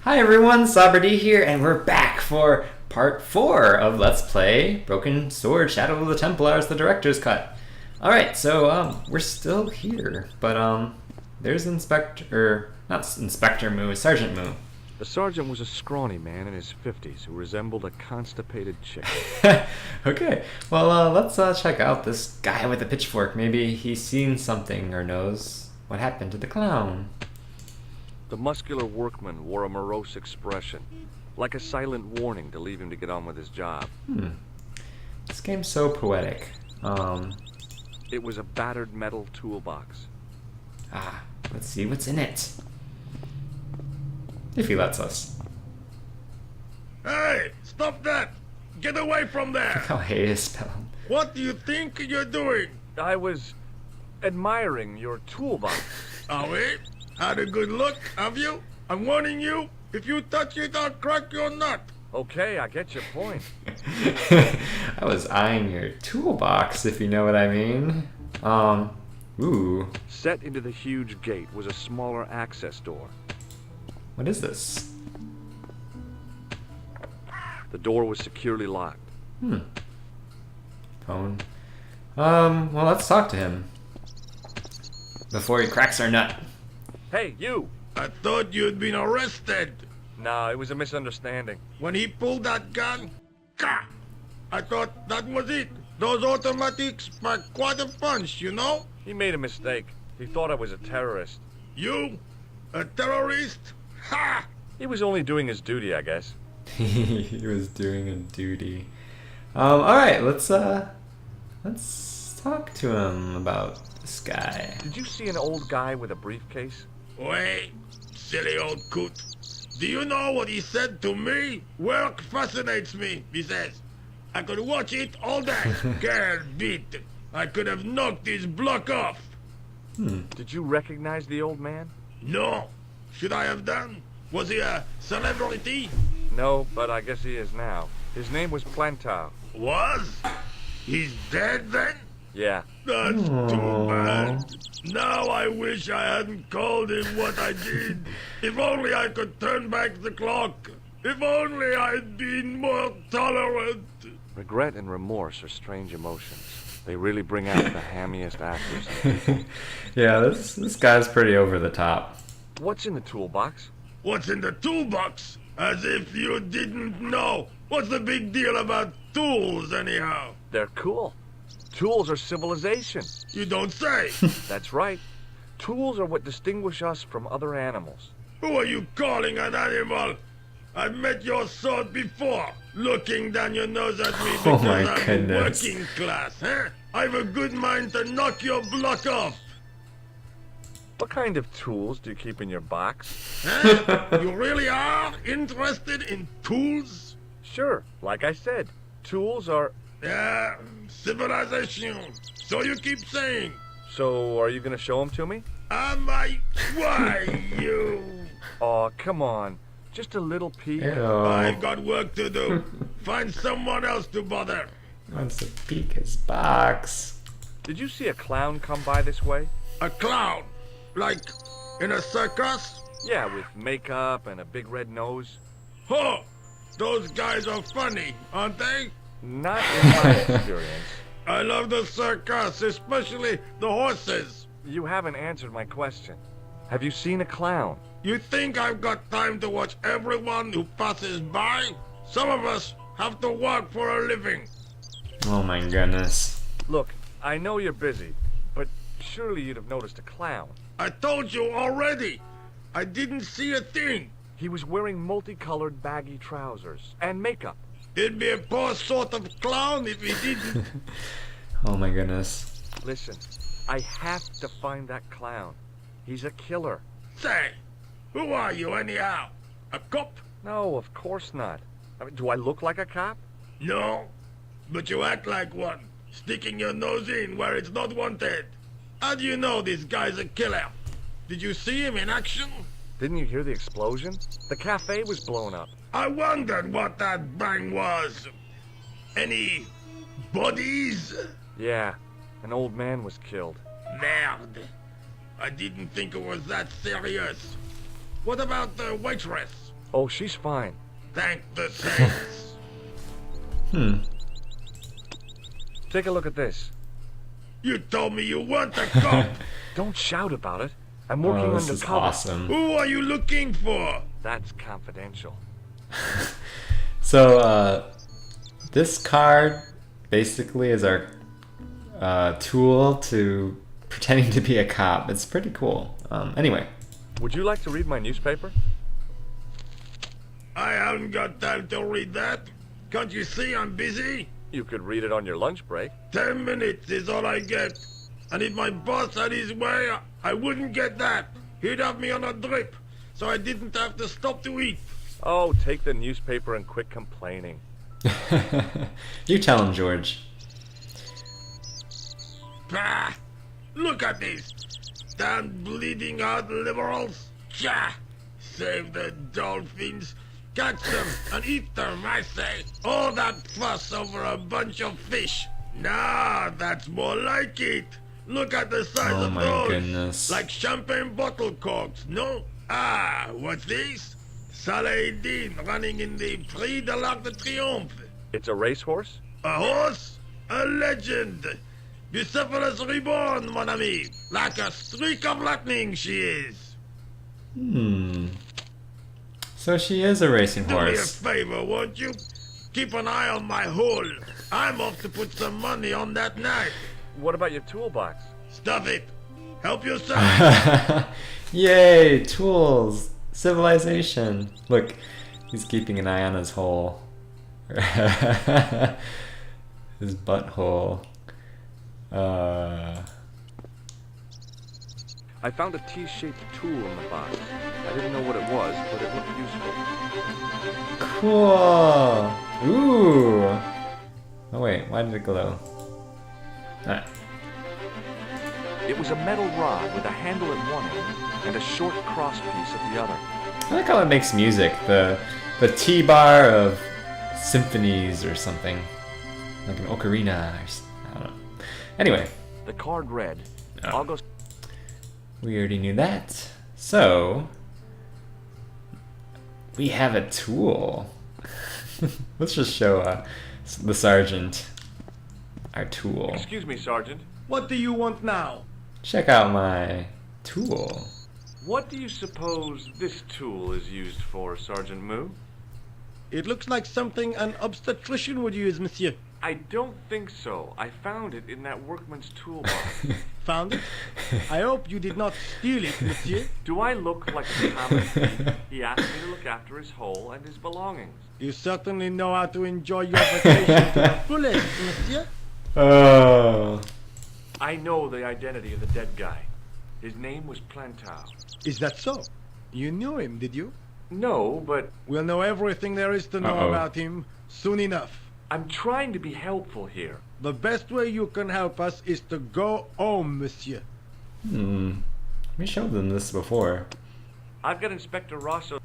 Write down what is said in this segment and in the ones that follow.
Hi everyone, Stobbart here, and we're back for part 4 of Let's Play Broken Sword Shadow of the Templars, the director's cut. Alright, so we're still here, but there's not Inspector Moo, Sergeant Moo. The sergeant was a scrawny man in his 50s who resembled a constipated chick. Okay, well let's check out this guy with the pitchfork. Maybe he's seen something or knows what happened to the clown. The muscular workman wore a morose expression, like a silent warning to leave him to get on with his job. This game's so poetic. It was a battered metal toolbox. Let's see what's in it. If he lets us. Hey, stop that! Get away from there! Look how heinous spelled. What do you think you're doing? I was admiring your toolbox. Oh, we? Had a good look, have you? I'm warning you, if you touch it, I'll crack your nut. Okay, I get your point. I was eyeing your toolbox, if you know what I mean. Ooh. Set into the huge gate was a smaller access door. What is this? The door was securely locked. Phone. Well, let's talk to him. Before he cracks our nut. Hey, you! I thought you'd been arrested. No, it was a misunderstanding. When he pulled that gun, gah! I thought that was it. Those automatics pack quite a punch, you know? He made a mistake. He thought I was a terrorist. You? A terrorist? Ha! He was only doing his duty, I guess. He was doing a duty. Alright, let's talk to him about this guy. Did you see an old guy with a briefcase? Wait, silly old coot. Do you know what he said to me? Work fascinates me, he says. I could watch it all day. Can't beat it. I could have knocked his block off. Did you recognize the old man? No. Should I have done? Was he a celebrity? No, but I guess he is now. His name was Plantar. Was? He's dead then? Yeah. That's too bad. Now I wish I hadn't called him what I did. If only I could turn back the clock. If only I'd been more tolerant. Regret and remorse are strange emotions. They really bring out the hammiest actors. Yeah, this guy's pretty over the top. What's in the toolbox? What's in the toolbox? As if you didn't know. What's the big deal about tools, anyhow? They're cool. Tools are civilization. You don't say. That's right. Tools are what distinguish us from other animals. Who are you calling an animal? I've met your sort before, looking down your nose at me because I'm goodness. working class, huh? I've a good mind to knock your block off. What kind of tools do you keep in your box? Huh? You really are interested in tools? Sure, like I said, tools are... Yeah, civilization. So you keep saying. So, are you gonna show them to me? Am I? Why, you? Aw, come on. Just a little peek. Ew. I've got work to do. Find someone else to bother. Wants to peek his box. Did you see a clown come by this way? A clown? Like in a circus? Yeah, with makeup and a big red nose. Oh, those guys are funny, aren't they? Not in my experience. I love the circus, especially the horses. You haven't answered my question. Have you seen a clown? You think I've got time to watch everyone who passes by? Some of us have to work for a living. Oh my goodness. Look, I know you're busy, but surely you'd have noticed a clown. I told you already. I didn't see a thing. He was wearing multicolored baggy trousers and makeup. He'd be a poor sort of clown if he didn't. Oh my goodness. Listen, I have to find that clown. He's a killer. Say, who are you anyhow? A cop? No, of course not. I mean, do I look like a cop? No, but you act like one, sticking your nose in where it's not wanted. How do you know this guy's a killer? Did you see him in action? Didn't you hear the explosion? The cafe was blown up. I wondered what that bang was. Any bodies? Yeah, an old man was killed. Merde. I didn't think it was that serious. What about the waitress? Oh, she's fine. Thank the saints. Take a look at this. You told me you weren't a cop. Don't shout about it. I'm working Oh, this is undercover. awesome. Who are you looking for? That's confidential. So, this card basically is our tool to pretending to be a cop. It's pretty cool. Anyway. Would you like to read my newspaper? I haven't got time to read that. Can't you see I'm busy? You could read it on your lunch break. 10 minutes is all I get. And if my boss had his way, I wouldn't get that. He'd have me on a drip, so I didn't have to stop to eat. Oh, take the newspaper and quit complaining. You tell him, George. Bah! Look at this. Damn bleeding heart liberals. Tcha! Save the dolphins. Catch them and eat them, I say. All that fuss over a bunch of fish. Nah, that's more like it. Look at the size Oh of my those. goodness. Like champagne bottle corks, no? Ah, what's this? Saladin running in the Prix de l'Arc de Triomphe. It's a racehorse? A horse? A legend. Bucephalus reborn, mon ami. Like a streak of lightning she is. So she is a racing Do me a horse. favor, won't you? Keep an eye on my hole. I'm off to put some money on that knife. What about your toolbox? Stuff it. Help yourself. Yay, tools, civilization. Look, he's keeping an eye on his hole. His butthole. I found a T-shaped tool in the box. I didn't know what it was, but it looked useful. Cool. Ooh. Oh wait, why did it glow? Ah. It was a metal rod with a handle at one end and a short cross piece at the other. I like how it makes music. The T-bar of symphonies or something, like an ocarina. Or I don't know. Anyway, The card read, Oh. August. we already knew that. So we have a tool. Let's just show the sergeant our tool. Excuse me, Sergeant. What do you want now? Check out my tool. What do you suppose this tool is used for, Sergeant Moo? It looks like something an obstetrician would use, monsieur. I don't think so. I found it in that workman's toolbox. Found it? I hope you did not steal it, monsieur. Do I look like a common thief? He asked me to look after his hole and his belongings. You certainly know how to enjoy your vacation to the fullest, monsieur. Oh. I know the identity of the dead guy. His name was Plantow. Is that so? You knew him, did you? No, but We'll know everything there is to know Uh-oh. about him soon enough. I'm trying to be helpful here. The best way you can help us is to go home, monsieur. We showed them this before. I've got Inspector Rosso.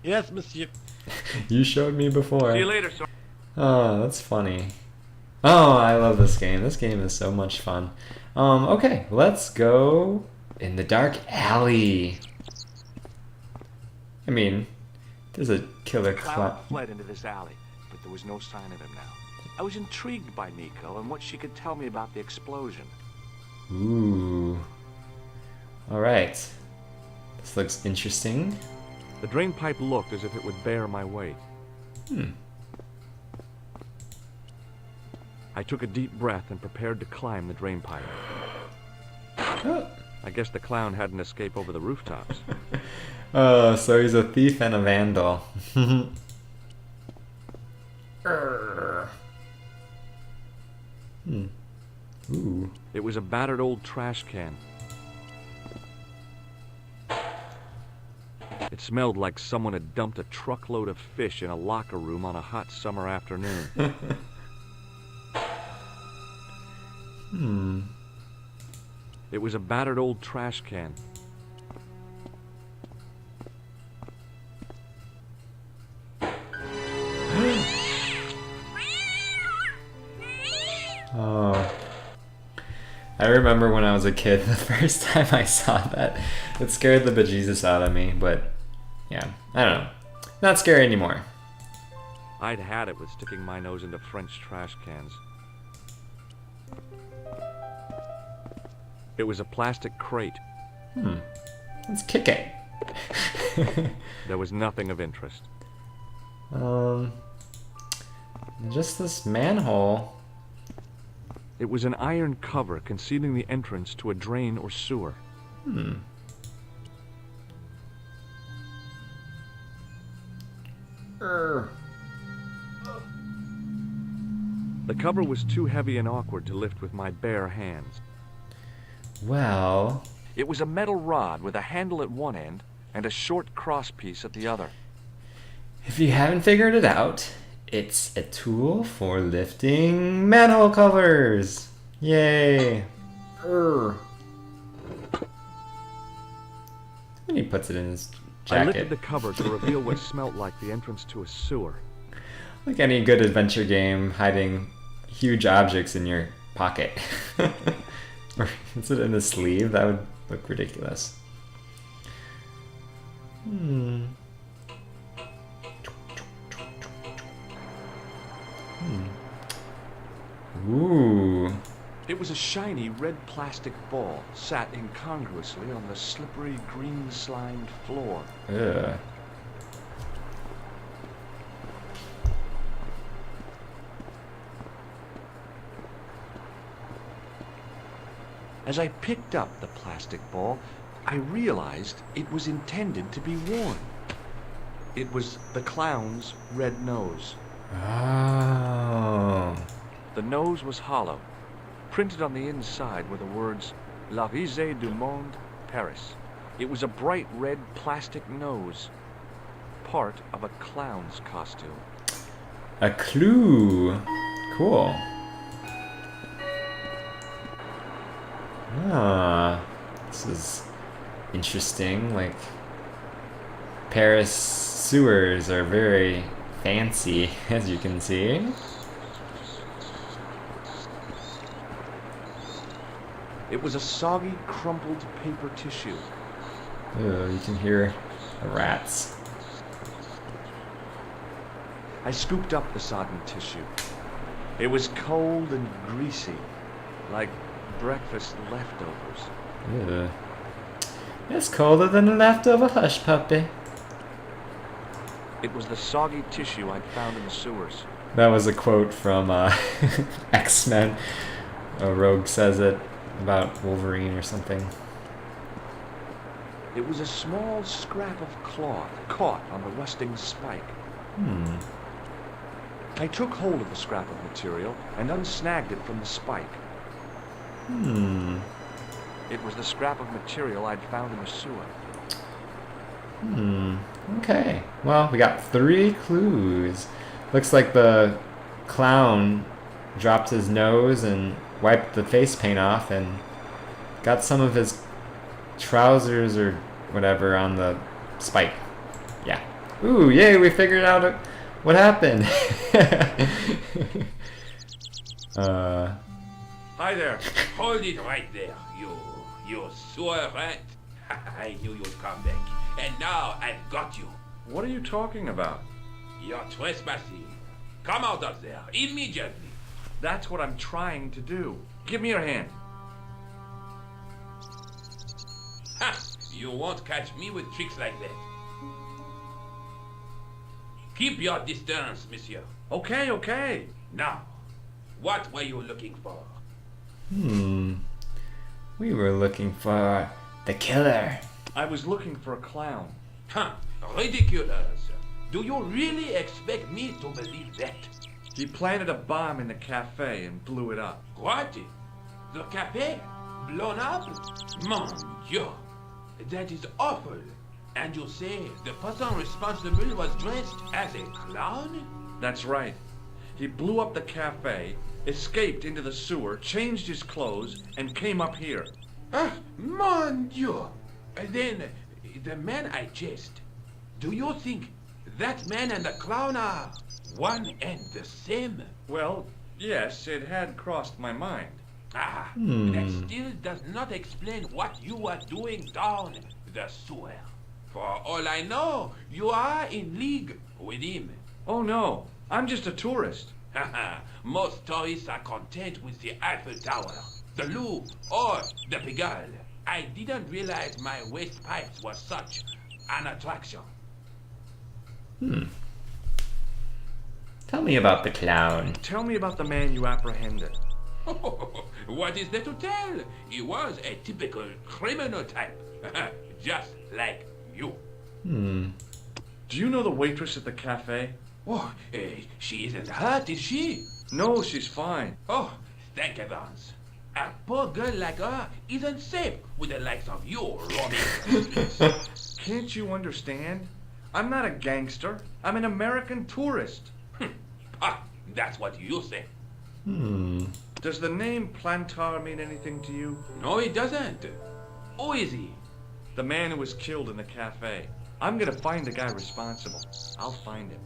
Yes, monsieur. You showed me before. See you later, sir. Oh, that's funny. Oh, I love this game. This game is so much fun. Okay, let's go in the dark alley. I mean, there's a killer Clown clown. fled into this alley, but there was no sign of him now. I was intrigued by Nico and what she could tell me about the explosion. Ooh. Alright. This looks interesting. The drain pipe looked as if it would bear my weight. I took a deep breath and prepared to climb the drain pipe. Oh. I guess the clown had an escape over the rooftops. Oh, so he's a thief and a vandal. Ooh. It was a battered old trash can. It smelled like someone had dumped a truckload of fish in a locker room on a hot summer afternoon. It was a battered old trash can. Oh. I remember when I was a kid, the first time I saw that, it scared the bejesus out of me, but yeah, I don't know. Not scary anymore. I'd had it with sticking my nose into French trash cans. It was a plastic crate. Let's kick it. There was nothing of interest. Just this manhole. It was an iron cover concealing the entrance to a drain or sewer. The cover was too heavy and awkward to lift with my bare hands. Well, It was a metal rod with a handle at one end and a short crosspiece at the other. if you haven't figured it out, it's a tool for lifting manhole covers. Yay. And he puts it in his I lifted jacket. the cover to reveal what smelt like the entrance to a sewer. Like any good adventure game, hiding huge objects in your pocket. Or is it in the sleeve? That would look ridiculous. Ooh. It was a shiny red plastic ball sat incongruously on the slippery green slimed floor. Ugh. As I picked up the plastic ball, I realized it was intended to be worn. It was the clown's red nose. Oh. The nose was hollow. Printed on the inside were the words, La Risée du Monde, Paris. It was a bright red plastic nose, part of a clown's costume. A clue. Cool. Ah, this is interesting. Like, Paris sewers are very fancy, as you can see. It was a soggy, crumpled paper tissue. Ooh, you can hear the rats. I scooped up the sodden tissue. It was cold and greasy, like breakfast leftovers. Ugh. It's colder than a leftover hush puppy. It was the soggy tissue I'd found in the sewers. That was a quote from X-Men. Rogue says it about Wolverine or something. It was a small scrap of cloth caught on the rusting spike. I took hold of the scrap of material and unsnagged it from the spike. It was the scrap of material I'd found in the sewer. Okay. Well, we got 3 clues. Looks like the clown dropped his nose and wiped the face paint off and got some of his trousers or whatever on the spike. Yeah. Ooh, yay, we figured out what happened. Hi there. Hold it right there, you sewer rat. I knew you'd come back. And now I've got you. What are you talking about? You're trespassing. Come out of there immediately. That's what I'm trying to do. Give me your hand. Ha! You won't catch me with tricks like that. Keep your distance, monsieur. Okay, okay. Now, what were you looking for? We were looking for the killer. I was looking for a clown. Huh, ridiculous. Do you really expect me to believe that? He planted a bomb in the cafe and blew it up. What? The cafe? Blown up? Mon Dieu, that is awful. And you say the person responsible was dressed as a clown? That's right. He blew up the cafe, escaped into the sewer, changed his clothes, and came up here. Ah, mon Dieu. Then, the man I chased, do you think that man and the clown are one and the same? Well, yes, it had crossed my mind. Ah, that still does not explain what you were doing down the sewer. For all I know, you are in league with him. Oh no, I'm just a tourist. Haha, most tourists are content with the Eiffel Tower, the Louvre, or the Pigalle. I didn't realize my waste pipes were such an attraction. Tell me about the clown. Tell me about the man you apprehended. What is there to tell? He was a typical criminal type, just like you. Do you know the waitress at the cafe? Oh, she isn't hurt, is she? No, she's fine. Oh, thank heavens. A poor girl like her isn't safe with the likes of you roaming the streets. Can't you understand? I'm not a gangster. I'm an American tourist. Ah, that's what you say. Does the name Plantar mean anything to you? No, it doesn't. Who is he? The man who was killed in the cafe. I'm gonna find the guy responsible. I'll find him.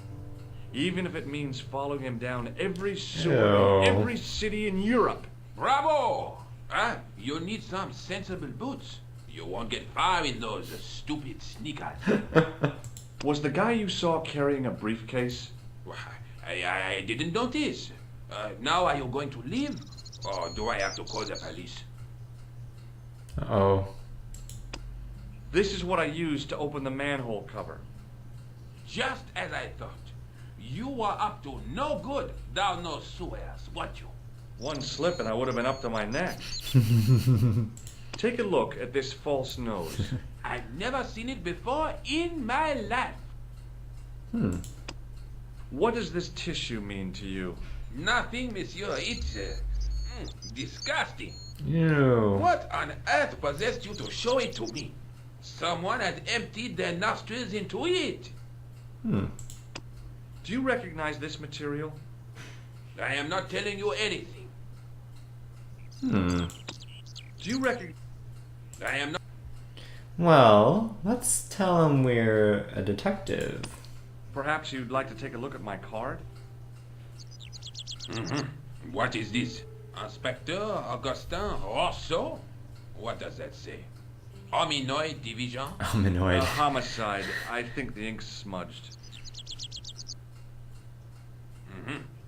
Even if it means following him down every sewer, Ew. in every city in Europe. Bravo! Ah, you need some sensible boots. You won't get far in those stupid sneakers. Was the guy you saw carrying a briefcase? I didn't notice. Now are you going to leave? Or do I have to call the police? Uh-oh. This is what I used to open the manhole cover. Just as I thought. You were up to no good down those sewers, weren't you? One slip and I would have been up to my neck. Take a look at this false nose. I've never seen it before in my life. What does this tissue mean to you? Nothing, monsieur. It's disgusting. Ew. What on earth possessed you to show it to me? Someone had emptied their nostrils into it. Do you recognize this material? I am not telling you anything. Do you recognize... I am not. Well, let's tell him we're a detective. Perhaps you'd like to take a look at my card? What is this? Inspector Augustin Rousseau? What does that say? Hominoid Division? A Hominoid. homicide. I think the ink's smudged.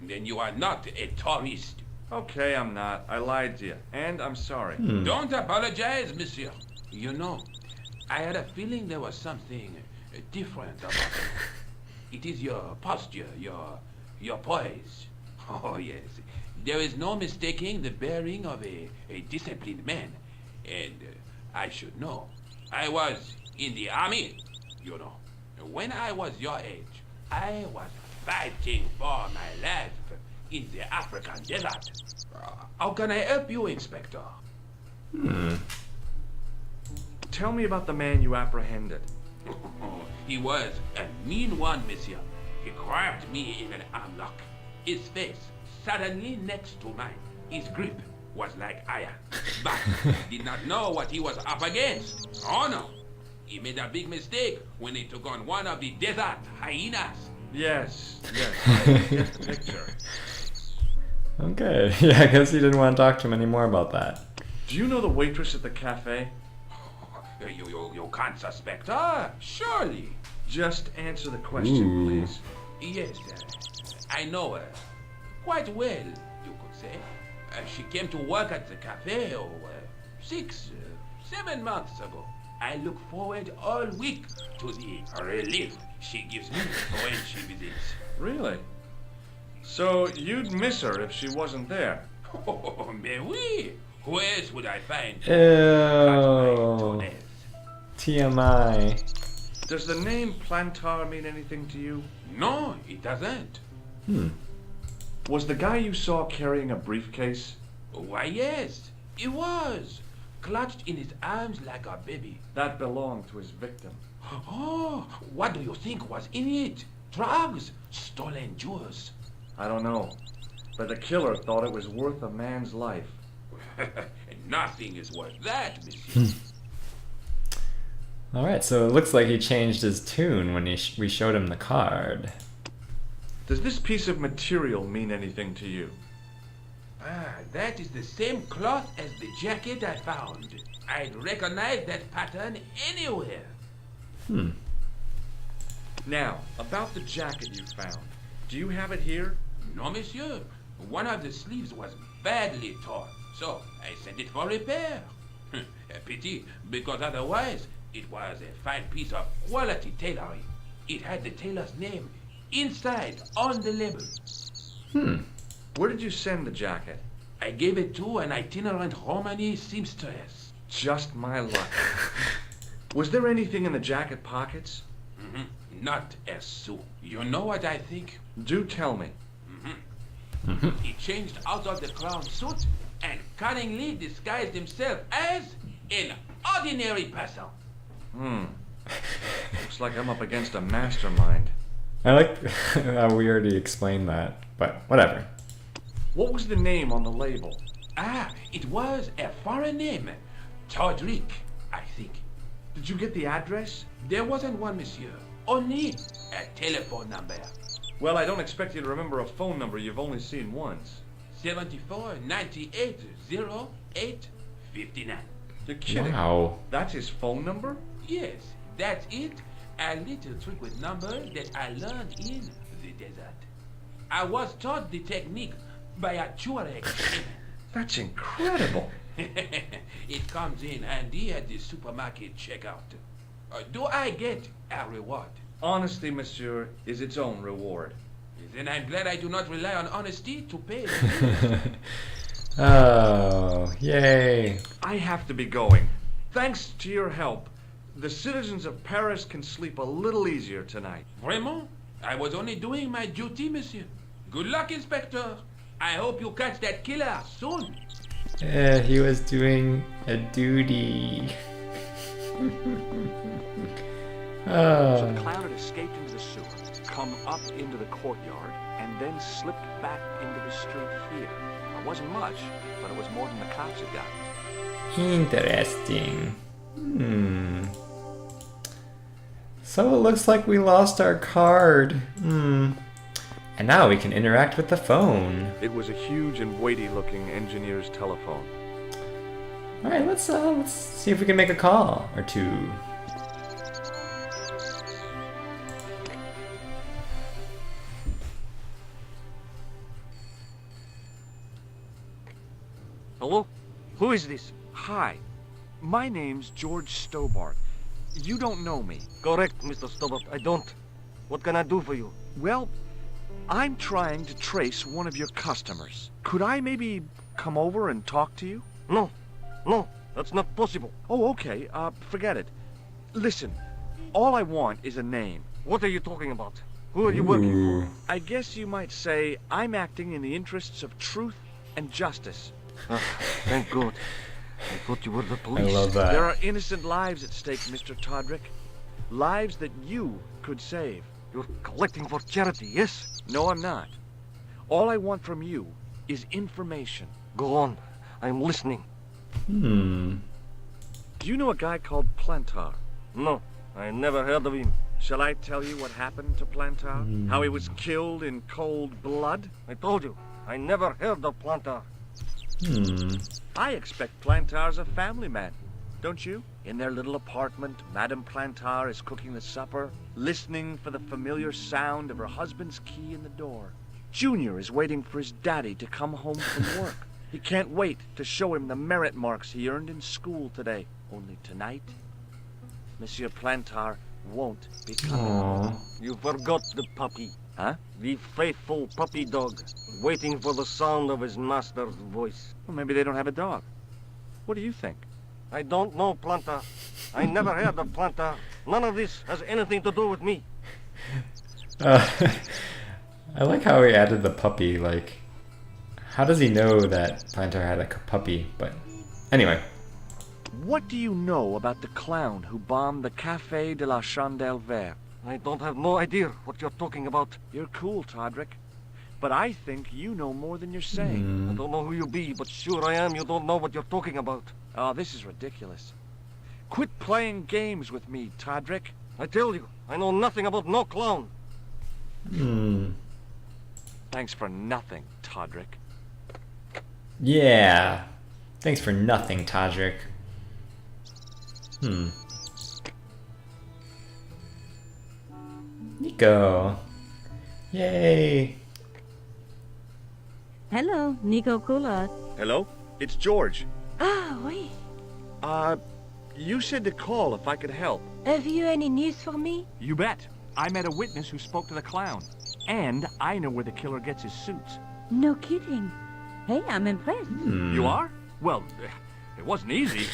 Then you are not a tourist. Okay, I'm not. I lied to you. And I'm sorry. Don't apologize, monsieur. You know, I had a feeling there was something different about you. It is your posture, your poise. Oh, yes. There is no mistaking the bearing of a disciplined man. And I should know. I was in the army, you know. When I was your age, I was fighting for my life in the African desert. How can I help you, Inspector? Tell me about the man you apprehended. He was a mean one, monsieur. He grabbed me in an arm lock. His face suddenly next to mine. His grip was like iron. But he did not know what he was up against. Oh no. He made a big mistake when he took on one of the desert hyenas. Yes, I get the picture. Okay, yeah, I guess he didn't want to talk to him anymore about that. Do you know the waitress at the cafe? You can't suspect her, surely. Just answer the question, please. Yes, I know her. Quite well, you could say. She came to work at the cafe 6, 7 months ago. I look forward all week to the relief she gives me when she visits. Really? So you'd miss her if she wasn't there? Oh, mais oui. Who else would I find? Ew. TMI. Does the name Plantar mean anything to you? No, it doesn't. Was the guy you saw carrying a briefcase? Why, yes, he was. Clutched in his arms like a baby. That belonged to his victim. Oh, what do you think was in it? Drugs? Stolen jewels? I don't know. But the killer thought it was worth a man's life. Nothing is worth that, monsieur. Alright, so it looks like he changed his tune when we showed him the card. Does this piece of material mean anything to you? That is the same cloth as the jacket I found. I'd recognize that pattern anywhere. Now, about the jacket you found. Do you have it here? No, monsieur. One of the sleeves was badly torn, so I sent it for repair. A pity, because otherwise it was a fine piece of quality tailoring. It had the tailor's name inside on the label. Where did you send the jacket? I gave it to an itinerant Romani seamstress. Just my luck. Was there anything in the jacket pockets? Not a sou. You know what I think? Do tell me. He changed out of the clown suit and cunningly disguised himself as an ordinary person. Looks like I'm up against a mastermind. I like how we already explained that, but whatever. What was the name on the label? It was a foreign name. Todryk, I think. Did you get the address? There wasn't one, monsieur. Only a telephone number. Well, I don't expect you to remember a phone number you've only seen once. 74 98 08 59. You're kidding. Wow. That's his phone number? Yes, that's it. A little trick with numbers that I learned in the desert. I was taught the technique by a Todryk shaman. That's incredible. It comes in handy at the supermarket checkout. Do I get a reward? Honesty, monsieur, is its own reward. Then I'm glad I do not rely on honesty to pay. Oh, yay. I have to be going. Thanks to your help, the citizens of Paris can sleep a little easier tonight. Vraiment? I was only doing my duty, monsieur. Good luck, Inspector. I hope you catch that killer soon. Yeah, he was doing a duty. So the clown had escaped into the sewer, come up into the courtyard, and then slipped back into the street here. It wasn't much, but it was more than the cops had got. Interesting. So it looks like we lost our card. And now we can interact with the phone. It was a huge and weighty-looking engineer's telephone. All right, let's see if we can make a call or two. Hello? Who is this? Hi. My name's George Stobbart. You don't know me. Correct, Mr. Stobbart. I don't. What can I do for you? Well, I'm trying to trace one of your customers. Could I maybe come over and talk to you? No. No, that's not possible. Oh, okay. Forget it. Listen, all I want is a name. What are you talking about? Who are you working for? I guess you might say I'm acting in the interests of truth and justice. Thank God. I thought you were the police. I love that. There are innocent lives at stake, Mr. Todryk. Lives that you could save. You're collecting for charity, yes? No, I'm not. All I want from you is information. Go on. I'm listening. Do you know a guy called Plantar? No, I never heard of him. Shall I tell you what happened to Plantar? How he was killed in cold blood? I told you, I never heard of Plantar. I expect Plantar's a family man, don't you? In their little apartment, Madame Plantar is cooking the supper, listening for the familiar sound of her husband's key in the door. Junior is waiting for his daddy to come home from work. He can't wait to show him the merit marks he earned in school today. Only tonight, Monsieur Plantar won't be coming. You forgot the puppy. Huh? The faithful puppy dog, waiting for the sound of his master's voice. Well, maybe they don't have a dog. What do you think? I don't know, Plantar. I never heard of Plantar. None of this has anything to do with me. I like how he added the puppy. Like, how does he know that Plantar had a puppy? But anyway. What do you know about the clown who bombed the Café de la Chandelle Verte? I don't have no idea what you're talking about. You're cool, Todryk. But I think you know more than you're saying. I don't know who you be, but sure I am you don't know what you're talking about. Oh, this is ridiculous. Quit playing games with me, Todryk. I tell you, I know nothing about no clown. Thanks for nothing, Todryk. Yeah. Thanks for nothing, Todryk. Nico. Yay. Hello, Nico Coulard. Hello? It's George. Ah, oui. You said to call if I could help. Have you any news for me? You bet. I met a witness who spoke to the clown. And I know where the killer gets his suits. No kidding. Hey, I'm impressed. You are? Well, it wasn't easy.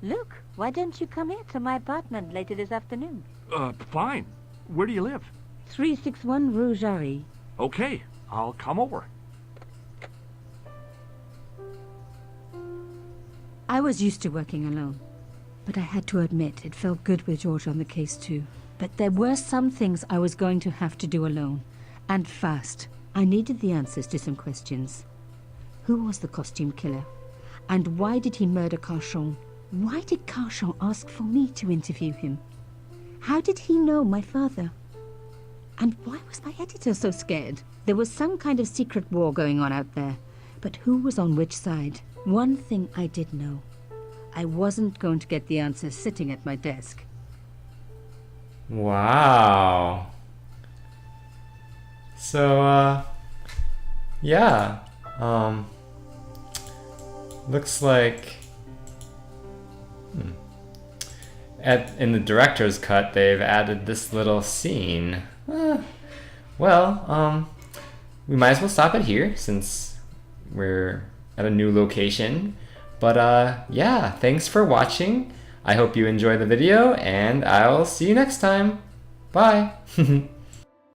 Look, why don't you come here to my apartment later this afternoon? Fine. Where do you live? 361 Rue Jarry. Okay, I'll come over. I was used to working alone, but I had to admit it felt good with George on the case too. But there were some things I was going to have to do alone, and fast. I needed the answers to some questions. Who was the costume killer? And why did he murder Carchon? Why did Carchon ask for me to interview him? How did he know my father? And why was my editor so scared? There was some kind of secret war going on out there, but who was on which side? One thing I did know. I wasn't going to get the answers sitting at my desk. Wow. So, yeah. Looks like in the director's cut they've added this little scene. Well, we might as well stop it here since we're at a new location. But yeah, thanks for watching. I hope you enjoy the video, and I'll see you next time. Bye.